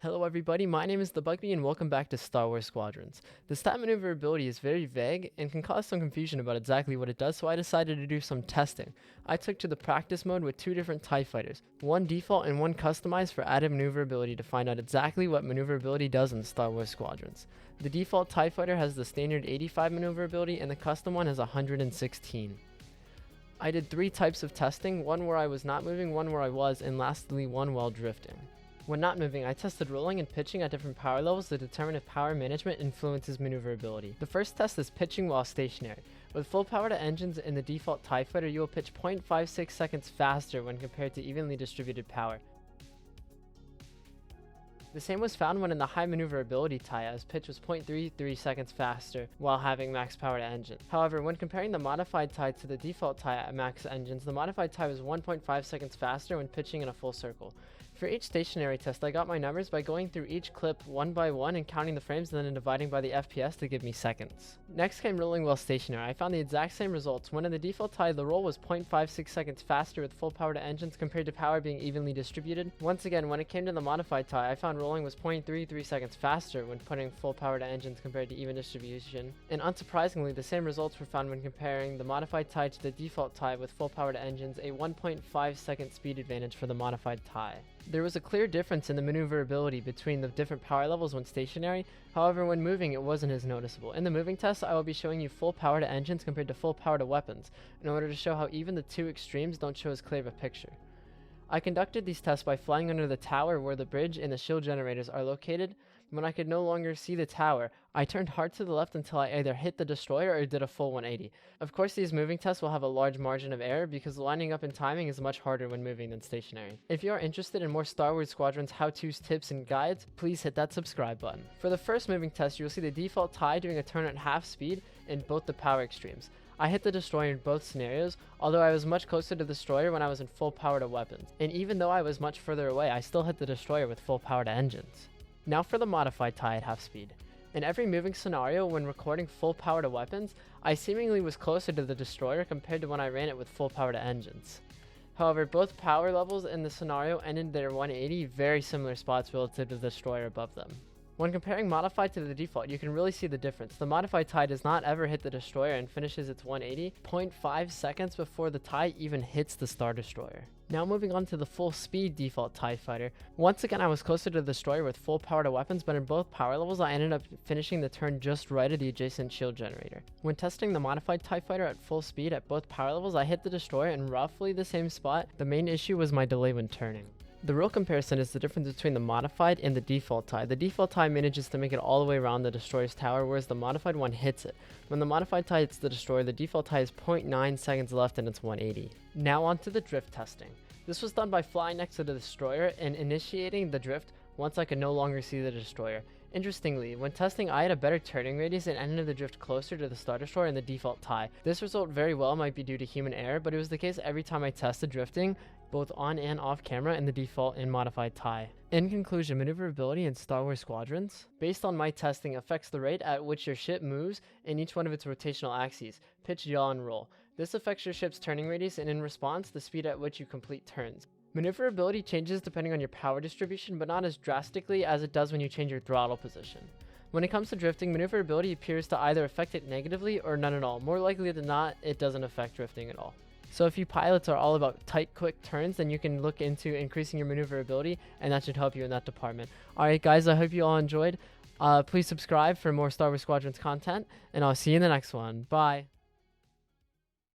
Hello everybody, my name is the Bugby and welcome back to Star Wars Squadrons. The stat maneuverability is very vague and can cause some confusion about exactly what it does, so I decided to do some testing. I took to the practice mode with two different TIE fighters, one default and one customized for added maneuverability to find out exactly what maneuverability does in Star Wars Squadrons. The default TIE fighter has the standard 85 maneuverability and the custom one has 116. I did three types of testing, one where I was not moving, one where I was, and lastly one while drifting. When not moving, I tested rolling and pitching at different power levels to determine if power management influences maneuverability. The first test is pitching while stationary. With full power to engines in the default TIE fighter, you will pitch 0.56 seconds faster when compared to evenly distributed power. The same was found when in the high maneuverability TIE, as pitch was 0.33 seconds faster while having max power to engine. However, when comparing the modified TIE to the default TIE at max engines, the modified TIE was 1.5 seconds faster when pitching in a full circle. For each stationary test, I got my numbers by going through each clip one by one and counting the frames and then dividing by the FPS to give me seconds. Next came rolling while stationary. I found the exact same results. When in the default TIE, the roll was 0.56 seconds faster with full power to engines compared to power being evenly distributed. Once again, when it came to the modified TIE, I found rolling was 0.33 seconds faster when putting full power to engines compared to even distribution. And unsurprisingly, the same results were found when comparing the modified TIE to the default TIE with full power to engines, a 1.5 second speed advantage for the modified TIE. There was a clear difference in the maneuverability between the different power levels when stationary, however when moving it wasn't as noticeable. In the moving test, I will be showing you full power to engines compared to full power to weapons, in order to show how even the two extremes don't show as clear of a picture. I conducted these tests by flying under the tower where the bridge and the shield generators are located. When I could no longer see the tower, I turned hard to the left until I either hit the destroyer or did a full 180. Of course, these moving tests will have a large margin of error because lining up and timing is much harder when moving than stationary. If you are interested in more Star Wars Squadrons how-tos, tips, and guides, please hit that subscribe button. For the first moving test, you will see the default TIE doing a turn at half speed in both the power extremes. I hit the destroyer in both scenarios, although I was much closer to the destroyer when I was in full power to weapons. And even though I was much further away, I still hit the destroyer with full power to engines. Now for the modified TIE at half speed. In every moving scenario when recording full power to weapons, I seemingly was closer to the destroyer compared to when I ran it with full power to engines. However, both power levels in the scenario ended their 180 very similar spots relative to the destroyer above them. When comparing modified to the default, you can really see the difference. The modified TIE does not ever hit the destroyer and finishes its 180 0.5 seconds before the TIE even hits the Star Destroyer. Now moving on to the full speed default TIE fighter. Once again, I was closer to the destroyer with full power to weapons, but in both power levels, I ended up finishing the turn just right of the adjacent shield generator. When testing the modified TIE fighter at full speed at both power levels, I hit the destroyer in roughly the same spot. The main issue was my delay when turning. The real comparison is the difference between the modified and the default TIE. The default TIE manages to make it all the way around the destroyer's tower, whereas the modified one hits it. When the modified TIE hits the destroyer, the default TIE has 0.9 seconds left in its 180. Now on to the drift testing. This was done by flying next to the destroyer and initiating the drift once I could no longer see the destroyer. Interestingly, when testing, I had a better turning radius and ended the drift closer to the Star Destroyer in the default TIE. This result very well might be due to human error, but it was the case every time I tested drifting, both on and off camera in the default and modified TIE. In conclusion, maneuverability in Star Wars Squadrons, based on my testing, affects the rate at which your ship moves in each one of its rotational axes, pitch, yaw, and roll. This affects your ship's turning radius and in response, the speed at which you complete turns. Maneuverability changes depending on your power distribution, but not as drastically as it does when you change your throttle position. When it comes to drifting, maneuverability appears to either affect it negatively or none at all. More likely than not, it doesn't affect drifting at all. So if you pilots are all about tight, quick turns, then you can look into increasing your maneuverability, and that should help you in that department. Alright guys, I hope you all enjoyed. Please subscribe for more Star Wars Squadrons content, and I'll see you in the next one. Bye!